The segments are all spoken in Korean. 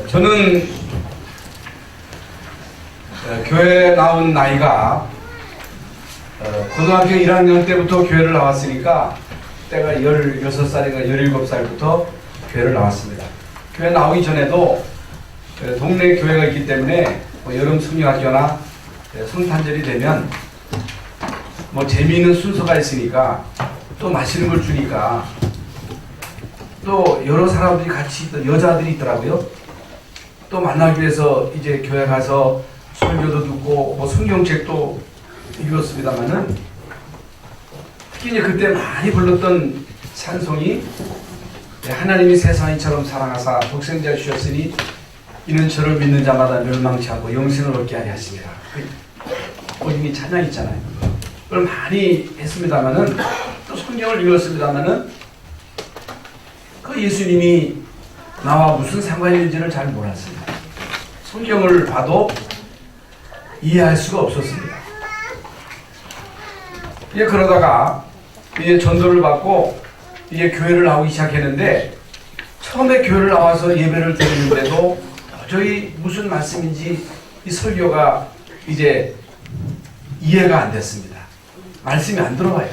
저는 교회 나온 나이가 고등학교 1학년 때부터 교회를 나왔으니까 때가 16살인가 17살부터 교회를 나왔습니다. 교회 나오기 전에도 동네 교회가 있기 때문에 여름 성령학교나 성탄절이 되면 재미있는 순서가 있으니까 또 맛있는 걸 주니까 또 여러 사람들이 같이 여자들이 있더라고요. 또 만나기 위해서 이제 교회 가서 설교도 듣고 성경책도 읽었습니다만은 특히 이제 그때 많이 불렀던 찬송이 하나님이 세상을 이처럼 사랑하사 독생자 주셨으니 이는 저를 믿는 자마다 멸망치 않고 영생을 얻게 하려 하십니다. 어린이 찬양 있잖아요. 그걸 많이 했습니다만은 또 성경을 읽었습니다만은 그 예수님이 나와 무슨 상관이 있는지를 잘 몰랐습니다. 성경을 봐도 이해할 수가 없었습니다. 이제 그러다가 이제 전도를 받고 이제 교회를 나오기 시작했는데 처음에 교회를 나와서 예배를 드리는데도 도저히 무슨 말씀인지 이 설교가 이제 이해가 안 됐습니다. 말씀이 안 들어가요.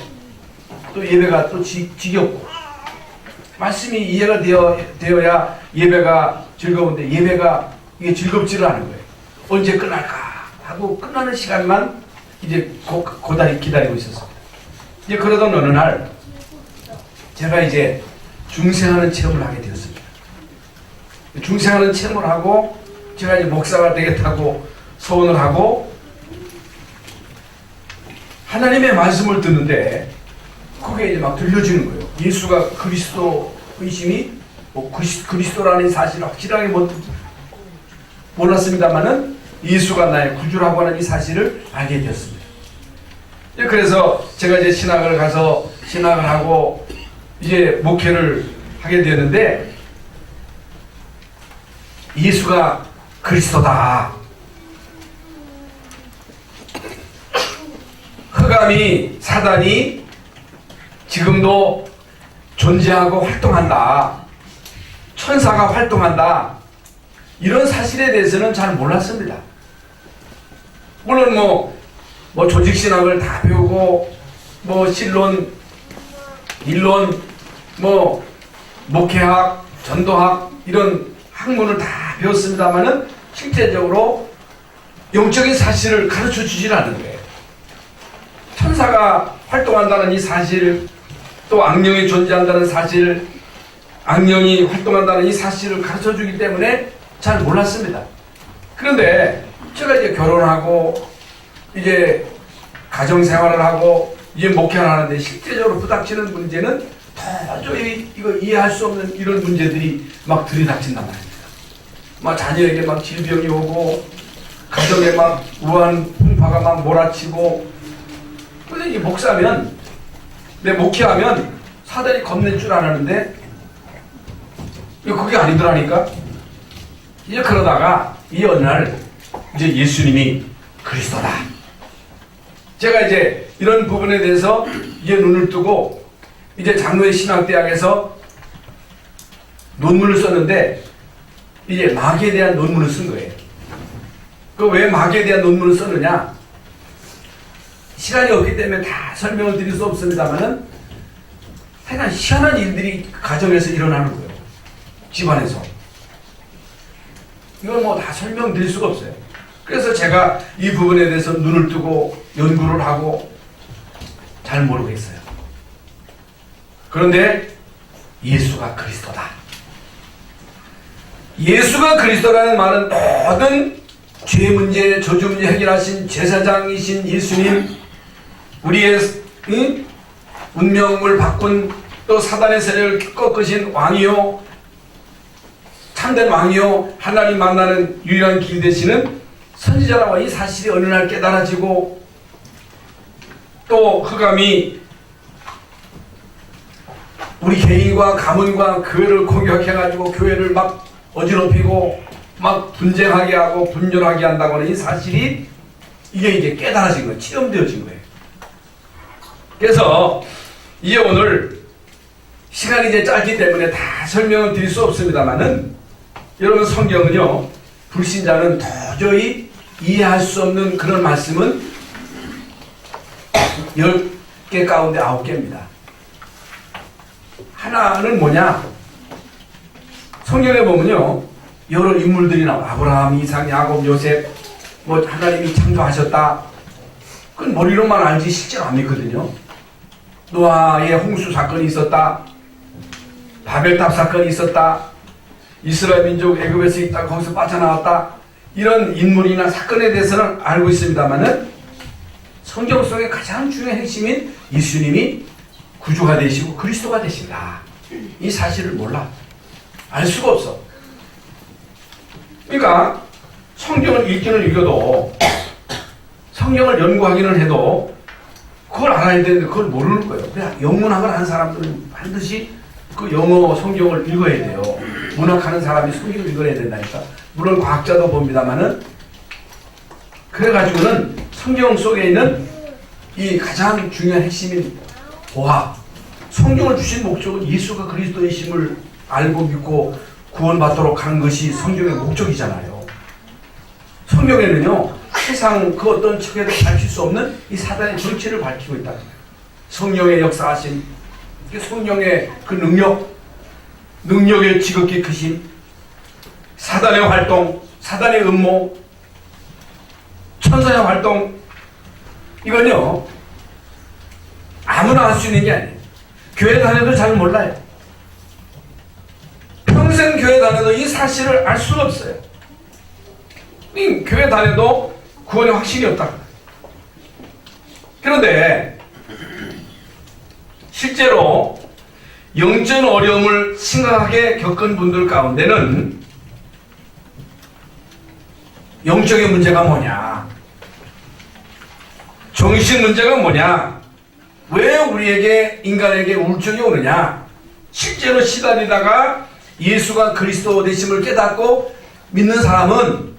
또 예배가 또 지겹고 말씀이 이해가 되어야 예배가 즐거운데 예배가 이게 즐겁지를 않은 거예요. 언제 끝날까 하고 끝나는 시간만 이제 고달이 기다리고 있었습니다. 이제 그러던 어느 날 제가 이제 중생하는 체험을 하게 되었습니다. 중생하는 체험을 하고 제가 이제 목사가 되겠다고 소원을 하고 하나님의 말씀을 듣는데 그게 이제 막 들려지는 거예요. 예수가 그리스도 의심이 그리스도라는 사실을 확실하게 몰랐습니다만은 예수가 나의 구주라고 하는 이 사실을 알게 되었습니다. 그래서 제가 이제 신학을 가서 신학을 하고 이제 목회를 하게 되었는데 예수가 그리스도다. 흑암이 사단이 지금도 존재하고 활동한다. 천사가 활동한다. 이런 사실에 대해서는 잘 몰랐습니다. 물론 조직신학을 다 배우고 신론, 일론, 목회학, 전도학 이런 학문을 다 배웠습니다만은 실제적으로 영적인 사실을 가르쳐 주질 않은 거예요. 천사가 활동한다는 이 사실, 또 악령이 존재한다는 사실, 악령이 활동한다는 이 사실을 가르쳐 주기 때문에 잘 몰랐습니다. 그런데 제가 이제 결혼하고 이제 가정생활을 하고 이제 목회를 하는데 실제적으로 부닥치는 문제는 도저히 이거 이해할 수 없는 이런 문제들이 막 들이닥친단 말입니다. 자녀에게 질병이 오고 가정에 우한 풍파가 몰아치고. 근데 이 목사면 내 목회하면 사단이 겁낼 줄 알았는데 그게 아니더라니까. 이제 그러다가 이 어느 날 이제 예수님이 그리스도다. 제가 이제 이런 부분에 대해서 이제 눈을 뜨고 이제 장로의 신학대학에서 논문을 썼는데 이제 마귀에 대한 논문을 쓴 거예요. 왜 마귀에 대한 논문을 썼느냐? 시간이 없기 때문에 다 설명을 드릴 수 없습니다만은 하여간 희한한 일들이 가정에서 일어나는 거예요. 집안에서. 이건 다 설명드릴 수가 없어요. 그래서 제가 이 부분에 대해서 눈을 뜨고 연구를 하고 잘 모르겠어요. 그런데 예수가 그리스도다. 예수가 그리스도라는 말은 모든 죄 문제, 저주 문제 해결하신 제사장이신 예수님, 우리의 운명을 바꾼 또 사단의 세력을 꺾으신 왕이요, 참된 왕이요, 하나님 만나는 유일한 길 되시는 선지자라고 이 사실이 어느 날 깨달아지고 또 흑암이 우리 개인과 가문과 교회를 공격해가지고 교회를 어지럽히고 분쟁하게 하고 분열하게 한다고 하는 이 사실이 이게 이제 깨달아진 거예요. 체험되어진 거예요. 그래서 이제 오늘 시간이 이제 짧기 때문에 다 설명을 드릴 수 없습니다만은 여러분 성경은요, 불신자는 도저히 이해할 수 없는 그런 말씀은 10개 가운데 9개입니다. 하나는 뭐냐? 성경에 보면요, 여러 인물들이 나와. 아브라함, 이삭, 야곱, 요셉, 뭐 하나님이 창조하셨다. 그건 머리로만 알지 실제로 안 믿거든요. 노아의 홍수 사건이 있었다. 바벨탑 사건이 있었다. 이스라엘 민족 애굽에서 있다가 거기서 빠져나왔다. 이런 인물이나 사건에 대해서는 알고 있습니다만은 성경 속의 가장 중요한 핵심인 예수님이 구주가 되시고 그리스도가 되신다. 이 사실을 몰라. 알 수가 없어. 그러니까 성경을 읽기는 읽어도 성경을 연구하기는 해도 그걸 알아야 되는데 그걸 모르는 거예요. 그냥 영문학을 하는 사람들은 반드시 그 영어 성경을 읽어야 돼요. 문학하는 사람이 성경을 읽어야 된다니까. 물론 과학자도 봅니다만은 그래가지고는 성경 속에 있는 이 가장 중요한 핵심인 보화, 성경을 주신 목적은 예수가 그리스도이심을 알고 믿고 구원받도록 하는 것이 성경의 목적이잖아요. 성경에는요, 세상 그 어떤 척에도 밝힐 수 없는 이 사단의 정체를 밝히고 있다. 성령의 역사하심, 성령의 그 능력의 지극히 크심, 사단의 활동, 사단의 음모, 천사의 활동, 이건요 아무나 할 수 있는 게 아니에요. 교회 다녀도 잘 몰라요. 평생 교회 다녀도 이 사실을 알 수가 없어요. 교회 다녀도 구원의 확신이 없다. 그런데 실제로 영적 어려움을 심각하게 겪은 분들 가운데는 영적인 문제가 뭐냐, 정신 문제가 뭐냐, 왜 우리에게 인간에게 우울증이 오느냐, 실제로 시달리다가 예수가 그리스도 되심을 깨닫고 믿는 사람은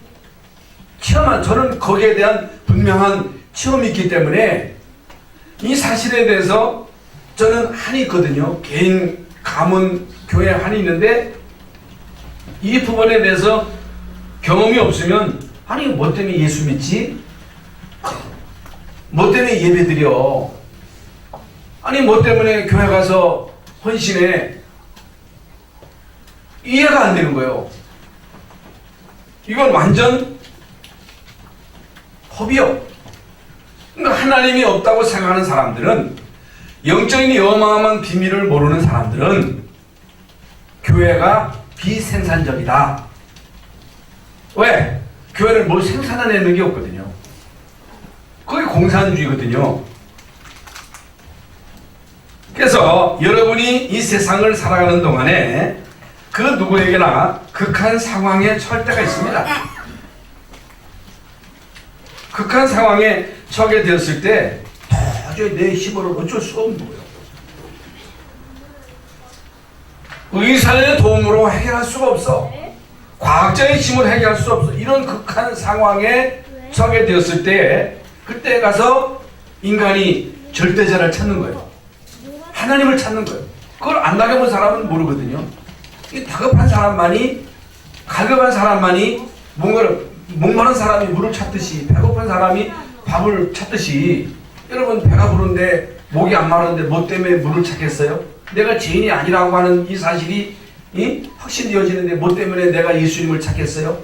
저는 거기에 대한 분명한 체험이 있기 때문에 이 사실에 대해서 저는 한이 있거든요. 개인 가문 교회 한이 있는데 이 부분에 대해서 경험이 없으면 아니 뭐 때문에 예수 믿지? 뭐 때문에 예배 드려? 아니 뭐 때문에 교회 가서 헌신해? 이해가 안 되는 거예요. 이건 완전 허비요. 그러니까 하나님이 없다고 생각하는 사람들은, 영적인 어마어마한 비밀을 모르는 사람들은 교회가 비생산적이다. 왜? 교회는 뭘 생산해내는 게 없거든요. 그게 공산주의거든요. 그래서 여러분이 이 세상을 살아가는 동안에 그 누구에게나 극한 상황에 처할 때가 있습니다. 극한 상황에 처하게 되었을 때 도저히 내 힘으로 어쩔 수가 없는 거예요. 의사의 도움으로 해결할 수가 없어. 과학자의 힘으로 해결할 수 없어. 이런 극한 상황에 처하게 되었을 때 그때 가서 인간이 절대자를 찾는 거예요. 하나님을 찾는 거예요. 그걸 안 당해본 사람은 모르거든요. 이 다급한 사람만이, 갈급한 사람만이, 뭔가를 목마른 사람이 물을 찾듯이, 배고픈 사람이 밥을 찾듯이, 여러분 배가 부른데 목이 안 마른데 뭐 때문에 물을 찾겠어요? 내가 죄인이 아니라고 하는 이 사실이 확신되어지는데 뭐 때문에 내가 예수님을 찾겠어요?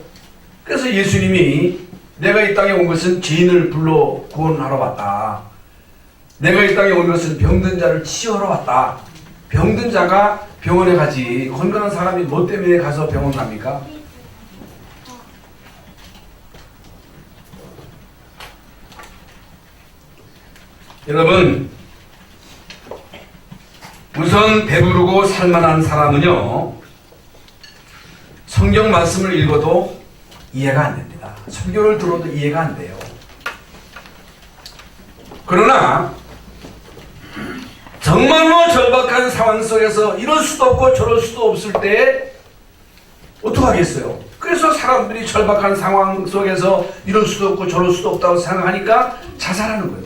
그래서 예수님이 내가 이 땅에 온 것은 죄인을 불러 구원하러 왔다. 내가 이 땅에 온 것은 병든 자를 치유하러 왔다. 병든 자가 병원에 가지 건강한 사람이 뭐 때문에 가서 병원 갑니까? 여러분, 우선 배부르고 살만한 사람은요, 성경 말씀을 읽어도 이해가 안 됩니다. 설교를 들어도 이해가 안 돼요. 그러나 정말로 절박한 상황 속에서 이럴 수도 없고 저럴 수도 없을 때 어떡하겠어요? 그래서 사람들이 절박한 상황 속에서 이럴 수도 없고 저럴 수도 없다고 생각하니까 자살하는 거예요.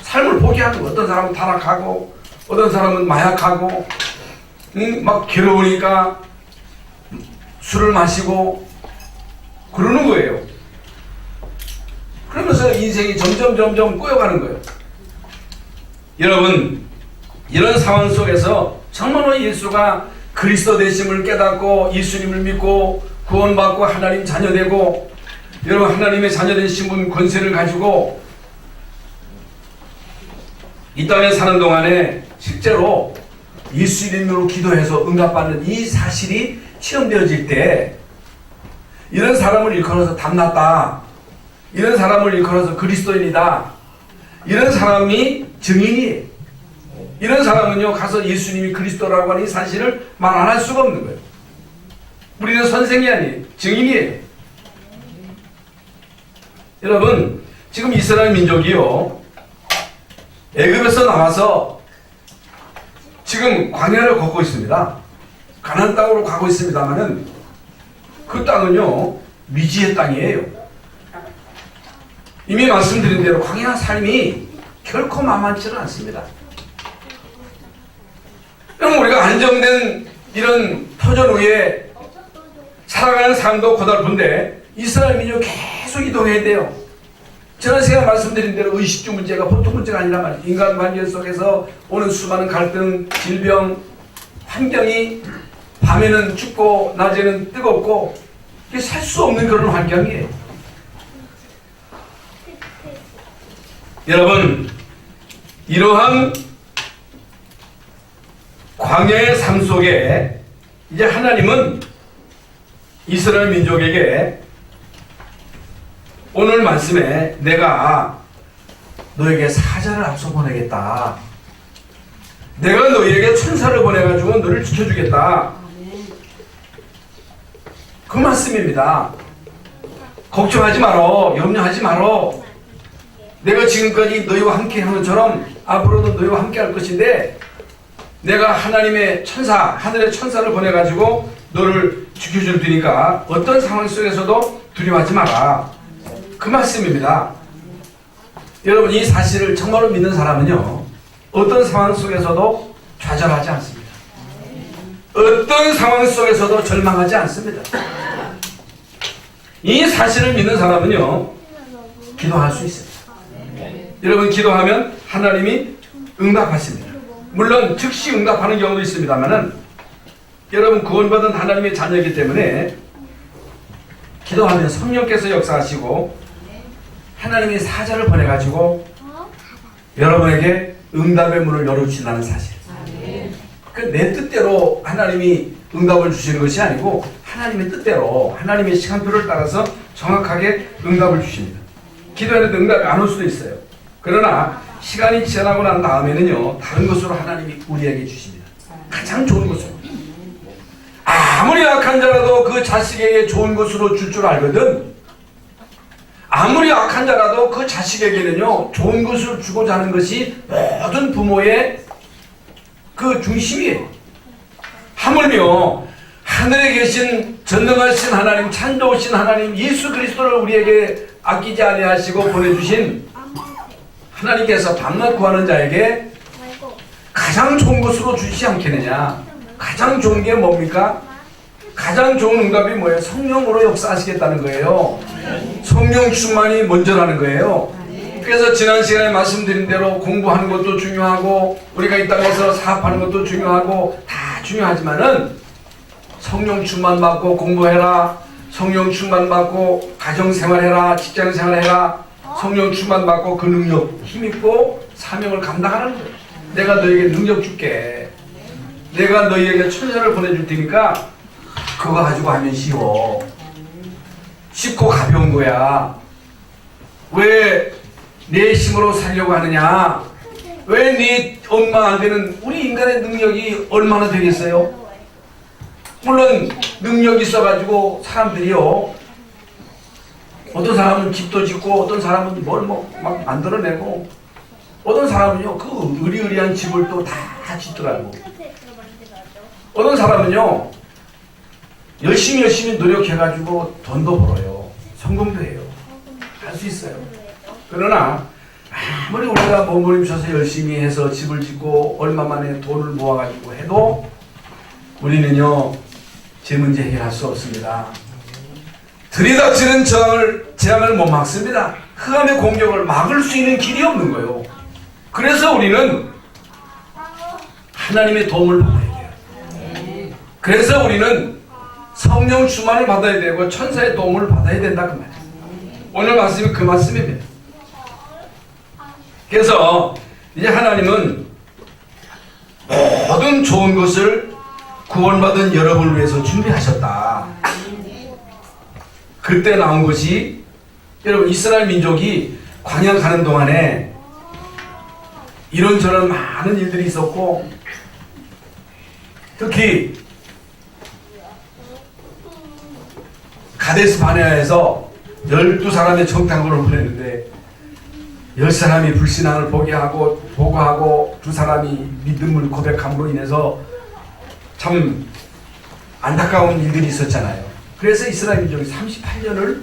삶을 포기하는 거예요. 어떤 사람은 타락하고 어떤 사람은 마약하고 막 괴로우니까 술을 마시고 그러는 거예요. 그러면서 인생이 점점 꼬여가는 거예요. 여러분, 이런 상황 속에서 정말로 예수가 그리스도 되심을 깨닫고 예수님을 믿고 구원받고 하나님 자녀되고, 여러분 하나님의 자녀된 신분 권세를 가지고 이 땅에 사는 동안에 실제로 예수 이름으로 기도해서 응답받는 이 사실이 체험되어질 때, 이런 사람을 일컬어서 담났다, 이런 사람을 일컬어서 그리스도인이다, 이런 사람이 증인이에요. 이런 사람은요 가서 예수님이 그리스도라고 하는 이 사실을 말 안 할 수가 없는 거예요. 우리는 선생이 아니에요. 증인이에요. 여러분, 지금 이스라엘 민족이요 애굽에서 나와서 지금 광야를 걷고 있습니다. 가나안 땅으로 가고 있습니다만은 그 땅은요 미지의 땅이에요. 이미 말씀드린 대로 광야 삶이 결코 만만치는 않습니다. 그럼 우리가 안정된 이런 터전 위에 살아가는 삶도 고달픈데 이스라엘 민족 계속 이동해야 돼요. 지난 시간에 말씀드린 대로 의식주 문제가 보통 문제가 아니란 말이에요. 인간관계 속에서 오는 수많은 갈등, 질병, 환경이 밤에는 춥고 낮에는 뜨겁고 살 수 없는 그런 환경이에요. 여러분, 이러한 광야의 삶 속에 이제 하나님은 이스라엘 민족에게 오늘 말씀에 내가 너에게 사자를 앞서 보내겠다, 내가 너에게 천사를 보내가지고 너를 지켜주겠다, 그 말씀입니다. 걱정하지 말어, 염려하지 말어, 내가 지금까지 너희와 함께 한 것처럼 앞으로도 너희와 함께 할 것인데 내가 하나님의 천사, 하늘의 천사를 보내가지고 너를 지켜줄 테니까 어떤 상황 속에서도 두려워하지 마라, 그 말씀입니다. 여러분, 이 사실을 정말로 믿는 사람은요 어떤 상황 속에서도 좌절하지 않습니다. 어떤 상황 속에서도 절망하지 않습니다. 이 사실을 믿는 사람은요 기도할 수 있습니다. 여러분, 기도하면 하나님이 응답하십니다. 물론 즉시 응답하는 경우도 있습니다만은 여러분 구원받은 하나님의 자녀이기 때문에 기도하면 성령께서 역사하시고 하나님이 사자를 보내가지고 여러분에게 응답의 문을 열어주신다는 사실. 그 내 뜻대로 하나님이 응답을 주시는 것이 아니고 하나님의 뜻대로 하나님의 시간표를 따라서 정확하게 응답을 주십니다. 기도했는데 응답이 안 올 수도 있어요. 그러나 시간이 지나고 난 다음에는요 다른 것으로 하나님이 우리에게 주십니다. 가장 좋은 것으로. 아무리 악한 자라도 그 자식에게 좋은 것으로 줄 줄 알거든. 아무리 악한 자라도 그 자식에게는요 좋은 것을 주고자 하는 것이 모든 부모의 그 중심이에요. 하물며 하늘에 계신 전능하신 하나님, 찬조하신 하나님, 예수 그리스도를 우리에게 아끼지 아니하시고 보내주신 하나님께서 밤낮 구하는 자에게 가장 좋은 것으로 주시지 않겠느냐. 가장 좋은 게 뭡니까? 가장 좋은 응답이 뭐예요? 성령으로 역사하시겠다는 거예요. 성령 충만이 먼저라는 거예요. 그래서 지난 시간에 말씀드린 대로 공부하는 것도 중요하고 우리가 이 땅에서 사업하는 것도 중요하고 다 중요하지만은 성령 충만 받고 공부해라, 성령 충만 받고 가정생활해라, 직장생활해라, 성령 충만 받고 그 능력 힘있고 사명을 감당하는 거예요. 내가 너에게 능력 줄게, 내가 너희에게 천사를 보내줄 테니까 그거 가지고 하면 쉬워. 쉽고 가벼운 거야. 왜 내 힘으로 살려고 하느냐? 왜 네 엄마 안 되는 우리 인간의 능력이 얼마나 되겠어요? 물론 능력이 있어가지고 사람들이요 어떤 사람은 집도 짓고 어떤 사람은 뭘 막 만들어내고 어떤 사람은요 그 의리의리한 집을 또 다 짓더라고. 어떤 사람은요 열심히 노력해가지고 돈도 벌어요. 성공도 해요. 할 수 있어요. 그러나 아무리 우리가 몸부림쳐서 열심히 해서 집을 짓고 얼마 만에 돈을 모아가지고 해도 우리는요 제 문제 해결할 수 없습니다. 들이닥치는 재앙을 못 막습니다. 흑암의 공격을 막을 수 있는 길이 없는 거예요. 그래서 우리는 하나님의 도움을 받아야 돼요. 그래서 우리는 성령 충만을 받아야 되고 천사의 도움을 받아야 된다 그 말이에요. 오늘 말씀이 그 말씀입니다. 그래서 이제 하나님은 모든 좋은 것을 구원받은 여러분을 위해서 준비하셨다. 그때 나온 것이 여러분 이스라엘 민족이 광야 가는 동안에 이런저런 많은 일들이 있었고 특히 가데스 바네아에서 12사람의 정탐꾼을 보냈는데 10사람이 불신앙을 보고하고 2사람이 믿음을 고백함으로 인해서 참 안타까운 일들이 있었잖아요. 그래서 이스라엘 민족이 38년을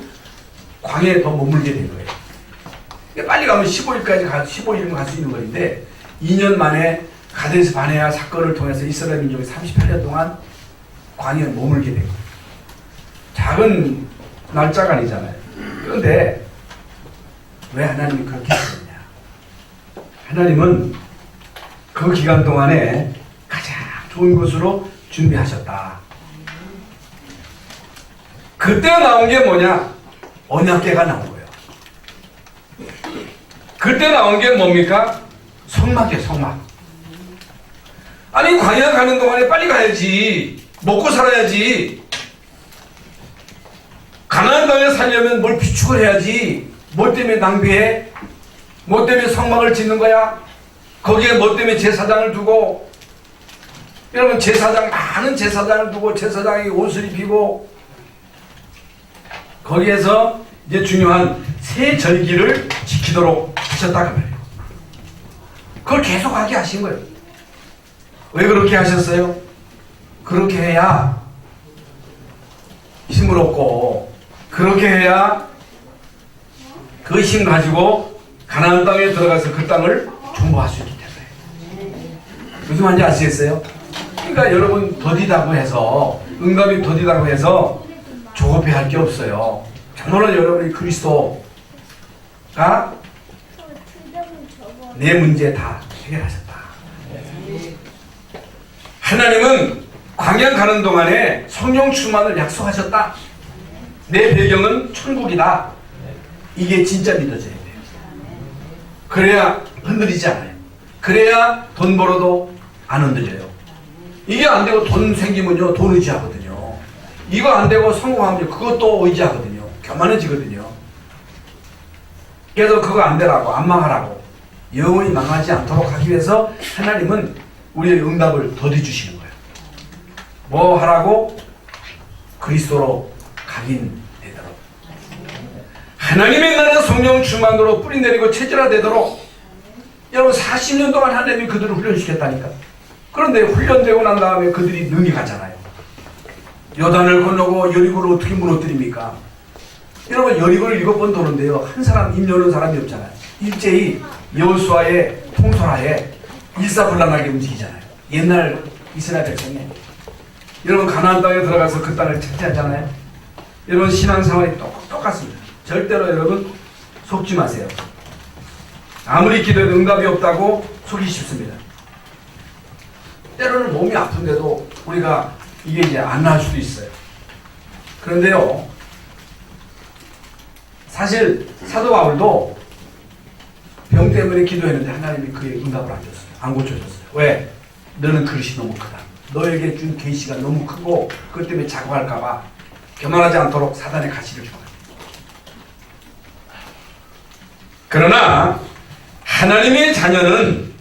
광야에 더 머물게 된 거예요. 빨리 가면 15일이면 갈 수 있는 거인데 2년 만에 가데스 바네아 사건을 통해서 이스라엘 민족이 38년 동안 광야에 머물게 된 거예요. 작은 날짜가 아니잖아요. 그런데 왜 하나님이 그렇게 하셨냐? 하나님은 그 기간 동안에 가장 좋은 것으로 준비하셨다. 그때 나온 게 뭐냐? 언약궤가 나온 거예요. 그때 나온 게 뭡니까? 성막이에요, 성막. 아니 광야 가는 동안에 빨리 가야지. 먹고 살아야지. 가나안 땅에 살려면 뭘 비축을 해야지. 뭐 때문에 낭비해? 뭐 때문에 성막을 짓는 거야? 거기에 뭐 때문에 제사장을 두고 여러분 많은 제사장을 두고 제사장이 옷을 입히고 거기에서 이제 중요한 세 절기를 지키도록 하셨다 그 말이에요. 그걸 계속 하게 하신 거예요. 왜 그렇게 하셨어요? 그렇게 해야 힘을 얻고 그렇게 해야 그 힘 가지고 가나안 땅에 들어가서 그 땅을 정복할 수 있기 때문에. 무슨 말인지 아시겠어요? 그러니까 여러분 더디다고 해서 응답이 더디다고 해서 조급해할 게 없어요. 정말로 여러분이 그리스도가 내 문제 다 해결하셨다. 하나님은 광야 가는 동안에 성령 충만을 약속하셨다. 내 배경은 천국이다. 이게 진짜 믿어져야 돼요. 그래야 흔들리지 않아요. 그래야 돈 벌어도 안 흔들려요. 이게 안 되고 돈 생기면요 돈 의지하거든요. 이거 안 되고 성공하면 그것도 의지하거든요. 교만해지거든요. 그래서 그거 안 되라고 안 망하라고 영원히 망하지 않도록 하기 위해서 하나님은 우리의 응답을 더디주시는 거예요. 뭐 하라고? 그리스도로 각인되도록. 하나님의 나라 성령 충만으로 뿌리내리고 체질화되도록. 여러분 40년 동안 하나님이 그들을 훈련시켰다니까. 그런데 훈련되고 난 다음에 그들이 능히 가잖아요. 요단을 건너고 여리고를 어떻게 무너뜨립니까? 여러분 여리고를 7번 도는데요 한 사람 입 여는 사람이 없잖아요. 일제히 여호수아의 통솔하에 일사불란하게 움직이잖아요. 옛날 이스라엘 백성이. 여러분 가나안 땅에 들어가서 그 땅을 차지하잖아요. 여러분 신앙생활이 똑같습니다. 절대로 여러분 속지 마세요. 아무리 기도해도 응답이 없다고 속이 쉽습니다. 때로는 몸이 아픈데도 우리가 이게 이제 안 나을 수도 있어요. 그런데요 사실 사도 바울도 병 때문에 기도했는데 하나님이 그의 응답을 안 줬어요. 안 고쳐줬어요. 왜? 너는 그릇이 너무 크다. 너에게 준 계시가 너무 크고 그것 때문에 자고할까봐 교만하지 않도록 사단의 가시를 줘요. 그러나 하나님의 자녀는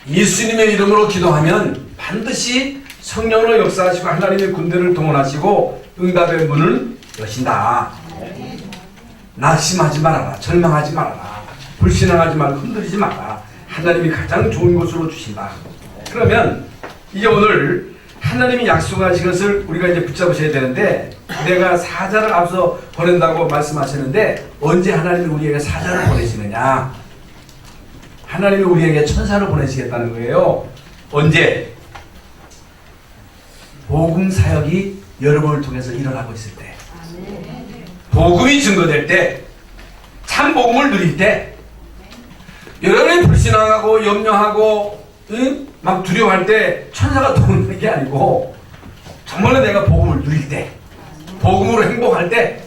예수님의 이름으로 기도하면 반드시 성령으로 역사하시고 하나님의 군대를 동원하시고 응답의 문을 여신다. 낙심하지 말아라. 절망하지 말아라. 불신앙하지 말고 흔들리지 마라. 하나님이 가장 좋은 것으로 주신다. 그러면 이제 오늘 하나님이 약속하신 것을 우리가 이제 붙잡으셔야 되는데 내가 사자를 앞서 보낸다고 말씀하시는데 언제 하나님이 우리에게 사자를 보내시느냐? 하나님이 우리에게 천사를 보내시겠다는 거예요. 언제? 복음 사역이 여러분을 통해서 일어나고 있을 때, 복음이 증거될 때, 참 복음을 누릴 때, 여러분이 불신앙하고 염려하고 막 두려워할 때 천사가 도우는 게 아니고 정말로 내가 복음을 누릴 때, 복음으로 행복할 때,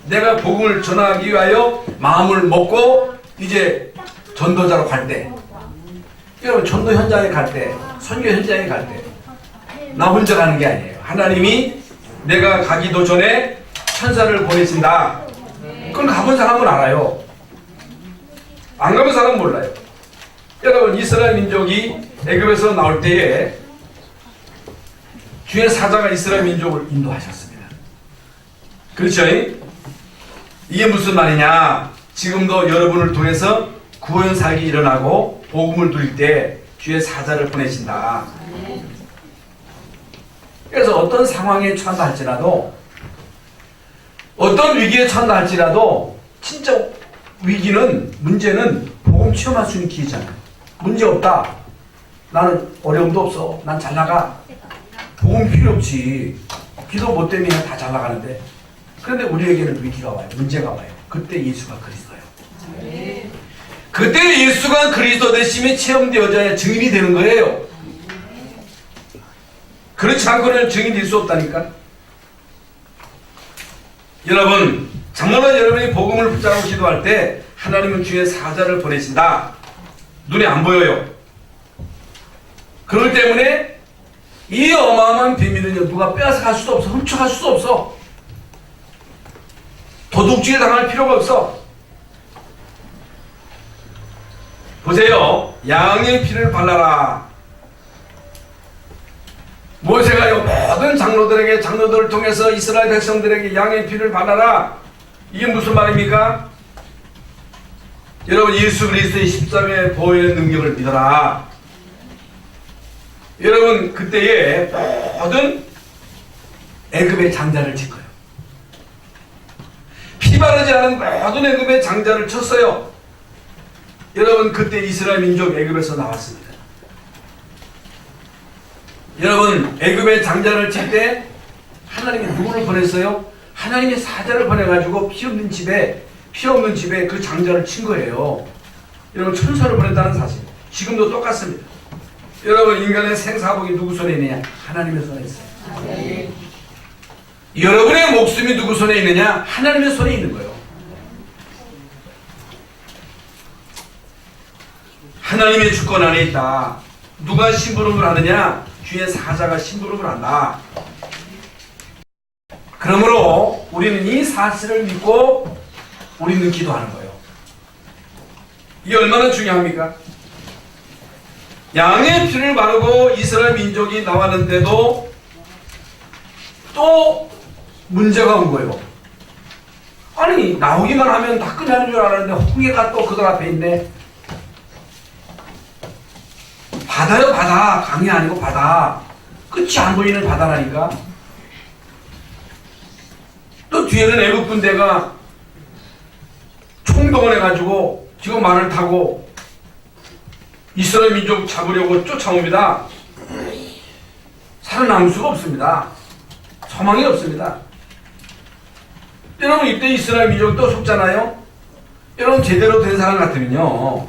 내가 복음을 전하기 위하여 마음을 먹고 이제 전도자로 갈 때, 여러분 전도 현장에 갈 때, 선교 현장에 갈 때 나 혼자 가는 게 아니에요. 하나님이 내가 가기도 전에 천사를 보내신다. 그건 가본 사람은 알아요. 안 가본 사람은 몰라요. 여러분 이스라엘 민족이 애굽에서 나올 때에 주의 사자가 이스라엘 민족을 인도하셨습니다. 그렇죠? 이게 무슨 말이냐? 지금도 여러분을 통해서 구원 사역이 일어나고 복음을 누릴 때 주의 사자를 보내신다. 그래서 어떤 상황에 처한다 할지라도, 어떤 위기에 처한다 할지라도 진짜 위기는, 문제는 복음 체험할 수 있는 기회잖아요. 문제 없다. 나는 어려움도 없어. 난 잘 나가. 복음 필요 없지. 기도 못 때문에 다 잘 나가는데. 그런데 우리에게는 위기가 와요. 문제가 와요. 그때 예수가 그리스도예요. 그때 예수가 그리스도 되심이 체험되어져야 증인이 되는 거예요. 그렇지 않고는 증인이 될 수 없다니까. 여러분, 정말로 여러분이 복음을 붙잡고 기도할 때 하나님은 주의 사자를 보내신다. 눈에 안 보여요. 그렇기 때문에 이 어마어마한 비밀은요, 누가 빼앗아갈 수도 없어. 훔쳐갈 수도 없어. 도둑질에 당할 필요가 없어. 보세요. 양의 피를 발라라. 모세가요, 모든 장로들을 통해서 이스라엘 백성들에게 양의 피를 발라라. 이게 무슨 말입니까? 여러분, 예수 그리스도의 십자가의 보혈의 능력을 믿어라. 여러분, 그때에 모든 애굽의 장자를 친 거예요. 피 바르지 않은 모든 애굽의 장자를 쳤어요. 여러분, 그때 이스라엘 민족 애굽에서 나왔습니다. 여러분, 애굽의 장자를 칠 때 하나님이 누구를 보냈어요? 하나님의 사자를 보내가지고 피 없는 집에 그 장자를 친 거예요. 여러분, 천사를 보냈다는 사실. 지금도 똑같습니다. 여러분, 인간의 생사복이 누구 손에 있느냐? 하나님의 손에 있어요. 네. 여러분의 목숨이 누구 손에 있느냐? 하나님의 손에 있는 거예요. 하나님의 주권 안에 있다. 누가 심부름을 하느냐? 주의 사자가 심부름을 한다. 그러므로 우리는 이 사실을 믿고 우리는 기도하는 거예요. 이게 얼마나 중요합니까? 양의 피를 바르고 이스라엘 민족이 나왔는데도 또 문제가 온 거예요. 아니, 나오기만 하면 다 끝나는 줄 알았는데 홍해가 또 그들 앞에 있네. 바다요, 바다. 강이 아니고 바다. 끝이 안 보이는 바다라니까. 또 뒤에는 애국 군대가 총동원해가지고 지금 말을 타고 이스라엘 민족 잡으려고 쫓아옵니다. 살아남을 수가 없습니다. 소망이 없습니다. 여러분, 이때 이스라엘 민족 또 속잖아요. 여러분, 제대로 된 사람 같으면요,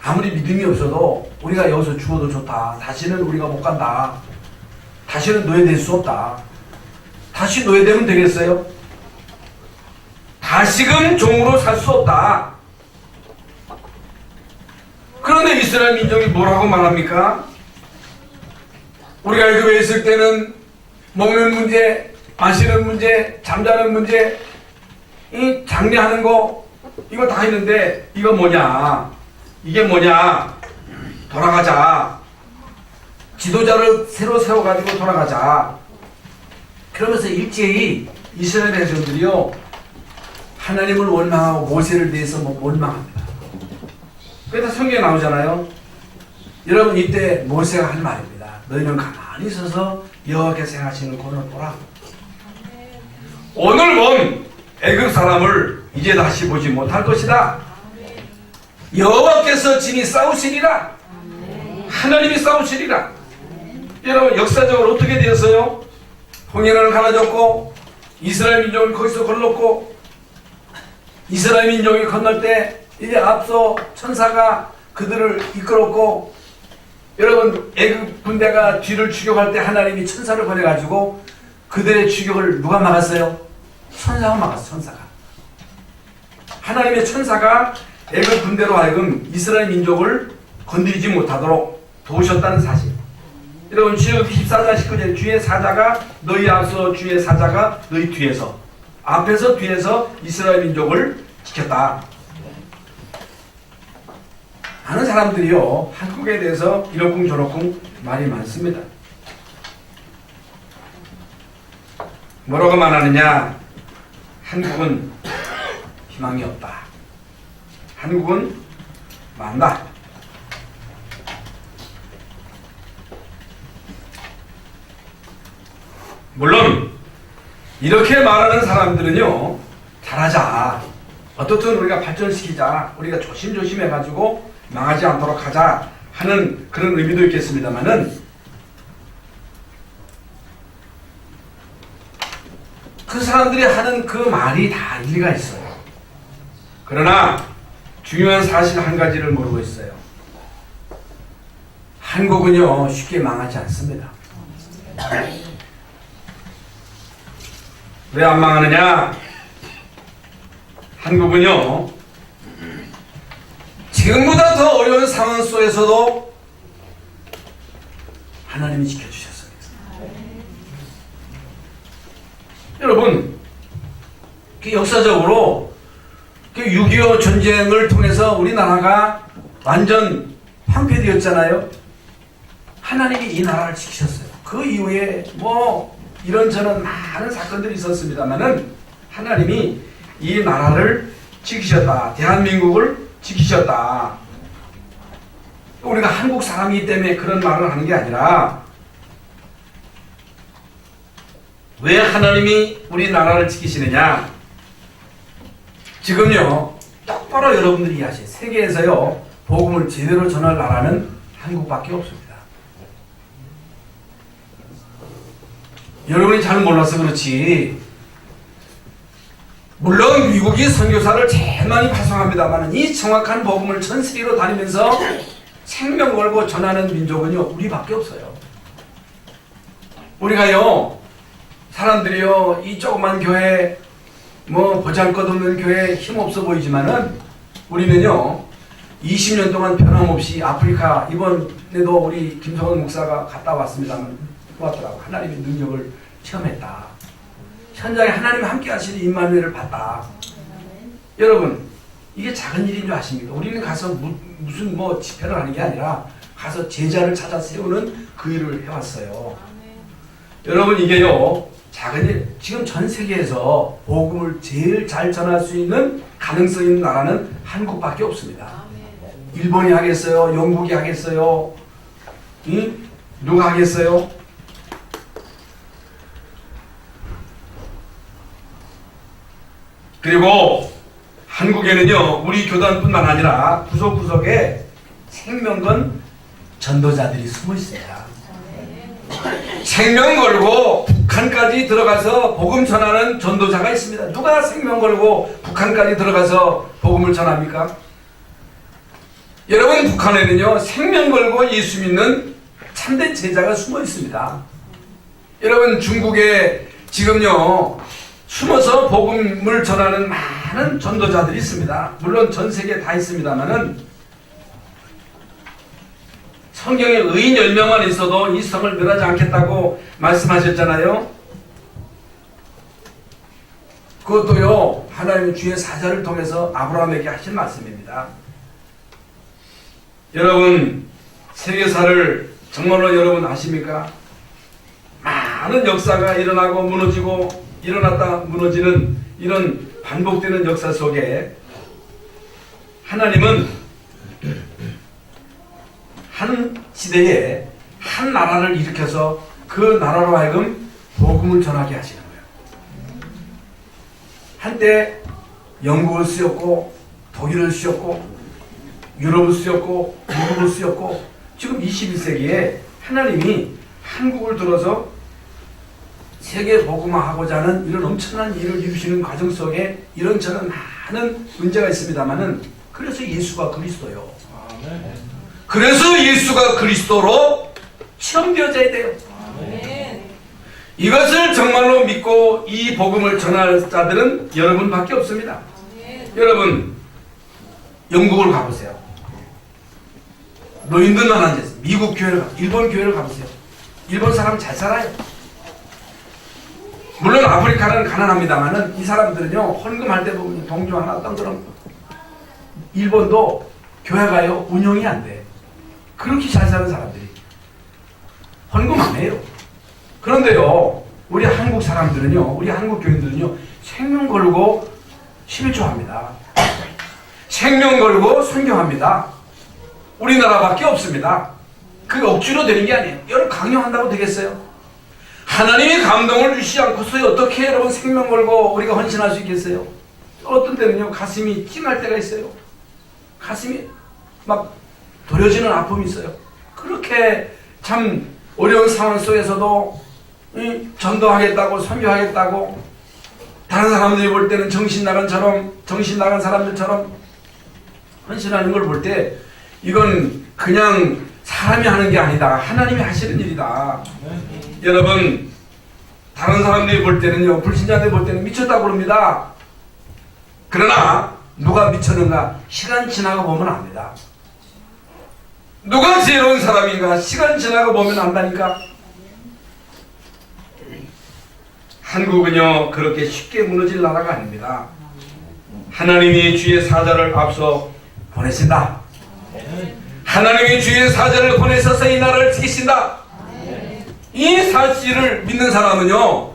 아무리 믿음이 없어도 우리가 여기서 죽어도 좋다. 다시는 우리가 못 간다. 다시는 노예될 수 없다. 다시 노예되면 되겠어요? 다시금 종으로 살 수 없다. 그런데 이스라엘 민족이 뭐라고 말합니까? 우리가 애굽에 있을 때는 먹는 문제, 마시는 문제, 잠자는 문제, 이 장례하는 거, 이거 다 했는데 이거 뭐냐? 이게 뭐냐? 돌아가자. 지도자를 새로 세워가지고 돌아가자. 그러면서 일제히 이스라엘 백성들이요, 하나님을 원망하고 모세를 대해서 원망합니다. 그래서 성경에 나오잖아요. 여러분, 이때 모세가 한 말입니다. 너희는 가만히 있어서 여호와께서 행하시는 권을 보라. 오늘 본 애굽 사람을 이제 다시 보지 못할 것이다. 여호와께서 진히 싸우시리라. 하나님이 싸우시리라. 여러분 역사적으로 어떻게 되었어요? 홍해를 갈라졌고 이스라엘 민족을 거기서 걸렀고 이스라엘 민족이 건널 때 이제 앞서 천사가 그들을 이끌었고 여러분 애굽 군대가 뒤를 추격할 때 하나님이 천사를 보내가지고 그들의 추격을 누가 막았어요? 천사가 막았어. 천사가. 하나님의 천사가 애굽 군대로 하여금 이스라엘 민족을 건드리지 못하도록 도우셨다는 사실. 여러분 출애굽기 14장 19절 주의 사자가 너희 앞서 주의 사자가 너희 뒤에서 앞에서 뒤에서 이스라엘 민족을 지켰다. 많은 사람들이요 한국에 대해서 이러쿵 저러쿵 말이 많습니다. 뭐라고 말하느냐? 한국은 희망이 없다. 한국은 만다. 물론 이렇게 말하는 사람들은요 잘하자, 어떻든 우리가 발전시키자, 우리가 조심조심 해가지고 망하지 않도록 하자 하는 그런 의미도 있겠습니다만은 그 사람들이 하는 그 말이 다 일리가 있어요. 그러나 중요한 사실 한 가지를 모르고 있어요. 한국은요 쉽게 망하지 않습니다. 왜 안 망하느냐? 한국은요 지금보다 더 어려운 상황 속에서도 하나님이 지켜주셨어요. 여러분 역사적으로 6.25 전쟁을 통해서 우리나라가 완전 황폐되었잖아요. 하나님이 이 나라를 지키셨어요. 그 이후에 뭐 이런저런 많은 사건들이 있었습니다만은 하나님이 이 나라를 지키셨다. 대한민국을 지키셨다. 우리가 한국 사람이기 때문에 그런 말을 하는 게 아니라 왜 하나님이 우리나라를 지키시느냐? 지금요 똑바로 여러분들이 이해하세요. 세계에서요 복음을 제대로 전할 나라는 한국밖에 없습니다. 여러분이 잘 몰라서 그렇지 물론 미국이 선교사를 제일 많이 파송합니다만 이 정확한 복음을 전 세계로 다니면서 생명 걸고 전하는 민족은요 우리밖에 없어요. 우리가요 사람들이요 이 조그만 교회 뭐 보잘것없는 교회 힘없어 보이지만은 우리는요 20년 동안 변함없이 아프리카 이번에도 우리 김성원 목사가 갔다 왔습니다만 좋았더라고. 하나님의 능력을 체험했다. 현장에 하나님이 함께 하시는 임마누엘을 봤다. 여러분 이게 작은 일인 줄 아십니까? 우리는 가서 무슨 뭐 집회를 하는 게 아니라 가서 제자를 찾아 세우는 그 일을 해왔어요. 여러분 이게요 작은 일. 지금 전 세계에서 복음을 제일 잘 전할 수 있는 가능성 있는 나라는 한국밖에 없습니다. 일본이 하겠어요? 영국이 하겠어요? 누가 하겠어요? 그리고 한국에는요 우리 교단뿐만 아니라 구석구석에 생명건 전도자들이 숨어 있습니다. 생명 걸고 북한까지 들어가서 복음 전하는 전도자가 있습니다. 누가 생명 걸고 북한까지 들어가서 복음을 전합니까? 여러분 북한에는요 생명 걸고 예수 믿는 참된 제자가 숨어 있습니다. 여러분 중국에 지금요 숨어서 복음을 전하는 많은 전도자들이 있습니다. 물론 전 세계에 다 있습니다만은 성경에 의인 10명만 있어도 이 성을 멸하지 않겠다고 말씀하셨잖아요. 그것도요 하나님의 주의 사자를 통해서 아브라함에게 하신 말씀입니다. 여러분 세계사를 정말로 여러분 아십니까? 많은 역사가 일어나고 무너지고 일어났다 무너지는 이런 반복되는 역사 속에 하나님은 한 시대에 한 나라를 일으켜서 그 나라로 하여금 복음을 전하게 하시는 거예요. 한때 영국을 쓰였고 독일을 쓰였고 유럽을 쓰였고 미국을 쓰였고 지금 21세기에 하나님이 한국을 들어서 세계 복음화하고자 하는 이런 엄청난 일을 이루시는 과정 속에 이런저런 많은 문제가 있습니다만은 그래서 예수가 그리스도요. 그래서 예수가 그리스도로 체험되어져야 돼요. 이것을 정말로 믿고 이 복음을 전할 자들은 여러분밖에 없습니다. 여러분 영국을 가보세요. 노인들만 앉아있어요. 미국 교회를 일본 교회를 가보세요. 일본 사람 잘 살아요. 물론 아프리카는 가난합니다만은 이 사람들은요 헌금할 때 보면 동조 하나 어떤 그런 일본도 교회가요 운영이 안 돼. 그렇게 잘 사는 사람들이 헌금 안 해요. 그런데요 우리 한국 사람들은요 우리 한국 교인들은요 생명 걸고 11조 합니다. 생명 걸고 선교합니다. 우리나라밖에 없습니다. 그게 억지로 되는 게 아니에요. 여러분 강요한다고 되겠어요? 하나님이 감동을 주시지 않고서 어떻게 여러분 생명 걸고 우리가 헌신할 수 있겠어요? 어떤 때는요 가슴이 찡할 때가 있어요. 가슴이 막 도려지는 아픔이 있어요. 그렇게 참 어려운 상황 속에서도 전도하겠다고 선교하겠다고 다른 사람들이 볼 때는 정신 나간 사람들처럼 헌신하는 걸 볼 때 이건 그냥 사람이 하는 게 아니다. 하나님이 하시는 일이다. 여러분 다른 사람들이 볼 때는요 불신자들이 볼 때는 미쳤다고 그럽니다. 그러나 누가 미쳤는가 시간 지나고 보면 압니다. 누가 지혜로운 사람인가 시간 지나고 보면 안다니까. 한국은요 그렇게 쉽게 무너질 나라가 아닙니다. 하나님이 주의 사자를 앞서 보내신다. 하나님이 주의 사자를 보내셔서 이 나라를 지키신다. 이 사실을 믿는 사람은요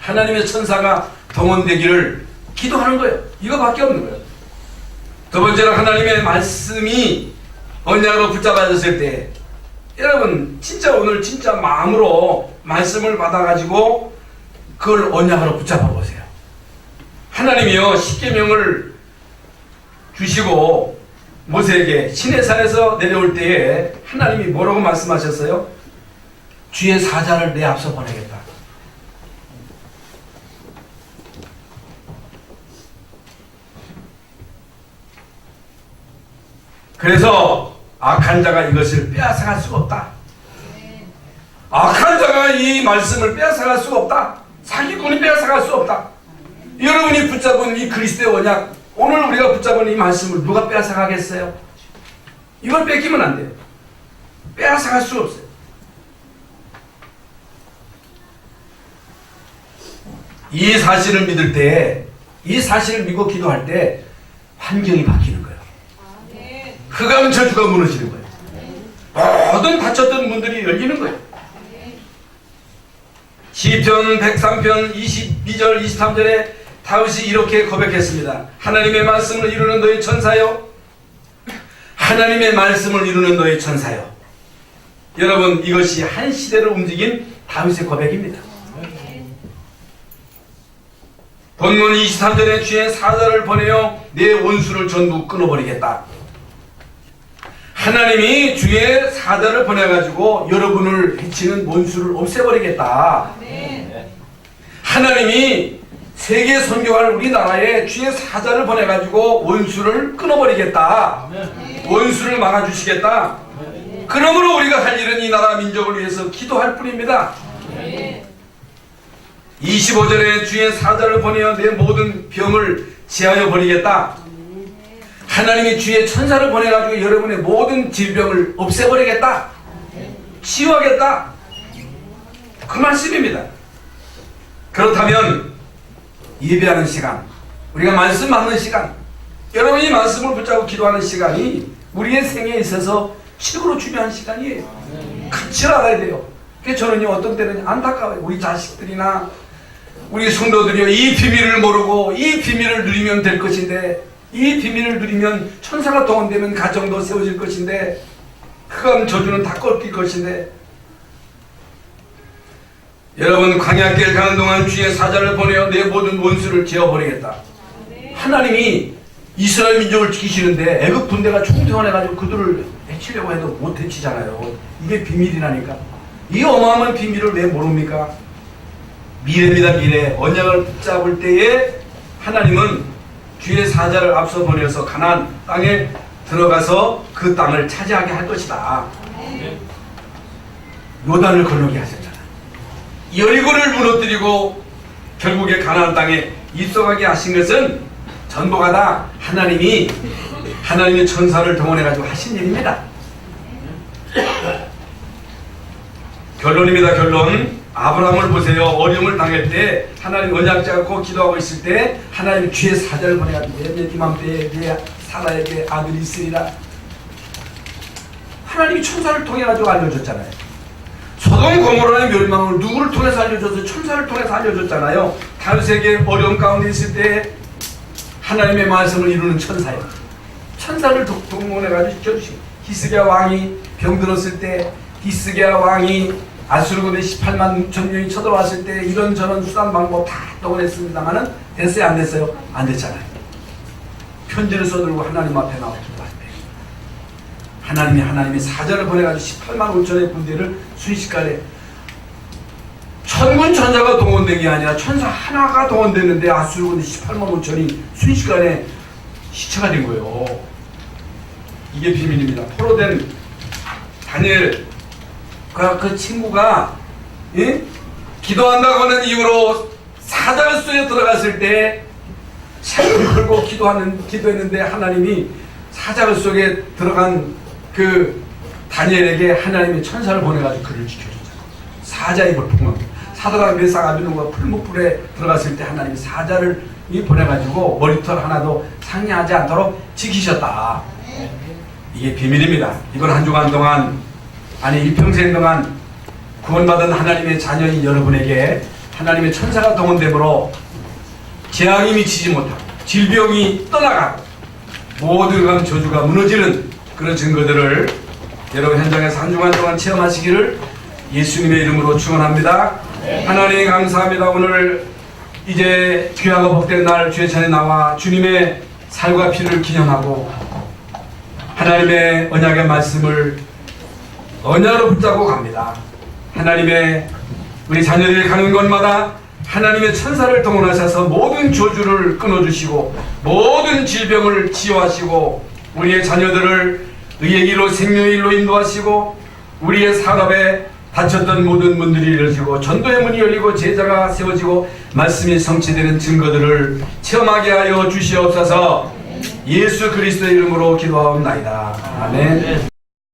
하나님의 천사가 동원되기를 기도하는 거예요. 이거밖에 없는 거예요. 두 번째는 하나님의 말씀이 언약으로 붙잡아졌을 때 여러분 진짜 오늘 진짜 마음으로 말씀을 받아가지고 그걸 언약으로 붙잡아 보세요. 하나님이요 십계명을 주시고 모세에게 시내산에서 내려올 때에 하나님이 뭐라고 말씀하셨어요? 주의 사자를 내 앞서 보내겠다. 그래서 악한 자가 이것을 빼앗아갈 수가 없다. 악한 자가 이 말씀을 빼앗아갈 수가 없다. 사기꾼이 빼앗아갈 수 없다. 여러분이 붙잡은 이 그리스도의 언약, 오늘 우리가 붙잡은 이 말씀을 누가 빼앗아가겠어요? 이걸 뺏기면 안 돼요. 빼앗아갈 수 없어요. 이 사실을 믿을 때, 이 사실을 믿고 기도할 때 환경이 바뀌는 거예요. 흑암 저주가 무너지는 거예요. 모든 닫혔던 문들이 열리는 거예요. 시편 103편 22절 23절에 다윗이 이렇게 고백했습니다. 하나님의 말씀을 이루는 너의 천사요, 하나님의 말씀을 이루는 너의 천사요. 여러분 이것이 한 시대를 움직인 다윗의 고백입니다. 본문 23절에 주의 사자를 보내어 내 원수를 전부 끊어버리겠다. 하나님이 주의 사자를 보내가지고 여러분을 해치는 원수를 없애버리겠다. 하나님이 세계 선교할 우리나라에 주의 사자를 보내가지고 원수를 끊어버리겠다. 원수를 막아주시겠다. 그러므로 우리가 할 일은 이 나라 민족을 위해서 기도할 뿐입니다. 25절에 주의 사자를 보내어 내 모든 병을 제하여 버리겠다. 하나님이 주의 천사를 보내가지고 여러분의 모든 질병을 없애버리겠다. 치유하겠다. 그 말씀입니다. 그렇다면 예배하는 시간, 우리가 말씀 받는 시간, 여러분이 말씀을 붙잡고 기도하는 시간이 우리의 생애에 있어서 최고로 중요한 시간이에요. 가치를 알아야 돼요. 그래서 저는요 어떤 때는 안타까워요. 우리 자식들이나 우리 성도들이요 이 비밀을 모르고 이 비밀을 누리면 될 것인데, 이 비밀을 누리면 천사가 동원되면 가정도 세워질 것인데, 흑암 저주는 다 꺾일 것인데, 여러분 광야길 가는 동안 주의 사자를 보내어 내 모든 원수를 제어버리겠다. 하나님이 이스라엘 민족을 지키시는데 애굽 군대가 총동원해가지고 그들을 해치려고 해도 못 해치잖아요. 이게 비밀이라니까. 이 어마어마한 비밀을 왜 모릅니까? 미래입니다. 미래. 언약을 붙잡을 때에 하나님은 주의 사자를 앞서 보내서 가나안 땅에 들어가서 그 땅을 차지하게 할 것이다. 요단을 건너게 하셨잖아. 여리고를 무너뜨리고 결국에 가나안 땅에 입성하게 하신 것은 전부가 다 하나님의 천사를 동원해 가지고 하신 일입니다. 결론입니다. 결론. 아브라함을 보세요. 어려움을 당할 때 하나님 언약 잡고 기도하고 있을 때 하나님 주의 사자를 보내가지고 내 이맘때에 내 사라에게 아들이 있으리라. 하나님이 천사를 통해 가지고 알려줬잖아요. 소돔 고모라의 멸망을 누구를 통해서 알려줬어요? 천사를 통해서 알려줬잖아요. 다윗에게 어려움 가운데 있을 때 하나님의 말씀을 이루는 천사예요. 천사를 동원해가지고 지켜주시고, 히스기야 왕이 병들었을 때 히스기야 왕이 아수르군의 18만 6천 명이 쳐들어왔을 때 이런저런 수단 방법 다 동원했습니다만은 됐어요? 안 됐어요? 안 됐잖아요. 편지를 써들고 하나님 앞에 나와 기도할 때 하나님이 사자를 보내가지고 18만 5천의 군대를 순식간에, 천군 천사가 동원된 게 아니라 천사 하나가 동원됐는데 아수르군의 18만 5천이 순식간에 시체가 된 거예요. 이게 비밀입니다. 포로된 다니엘 그 친구가 기도한다고 하는 이유로 사자 속에 들어갔을 때 생을 걸고 기도했는데 하나님이 사자 속에 들어간 그 다니엘에게 하나님의 천사를 보내가지고 그를 지켜줬잖아요. 사자의 볼품은 사드락 메삭 아벤노고가 풀무불에 들어갔을 때 하나님이 사자를 보내가지고 머리털 하나도 상해하지 않도록 지키셨다. 이게 비밀입니다. 이번 한 주간 동안, 아니 일평생 동안 구원받은 하나님의 자녀인 여러분에게 하나님의 천사가 동원되므로 재앙이 미치지 못하고 질병이 떠나가고 모든 저주가 무너지는 그런 증거들을 여러분 현장에서 한 주간 동안 체험하시기를 예수님의 이름으로 축원합니다. 하나님 감사합니다. 오늘 이제 귀하고 복된 날 주의 전에 나와 주님의 살과 피를 기념하고 하나님의 언약의 말씀을 언약으로 붙잡고 갑니다. 하나님의 우리 자녀들이 가는 곳마다 하나님의 천사를 동원하셔서 모든 저주를 끊어주시고 모든 질병을 치유하시고 우리의 자녀들을 의의 길로 생명의 길로 인도하시고 우리의 산업에 닫혔던 모든 문들이 열리고 전도의 문이 열리고 제자가 세워지고 말씀이 성취되는 증거들을 체험하게 하여 주시옵소서. 예수 그리스도의 이름으로 기도하옵나이다. 아멘.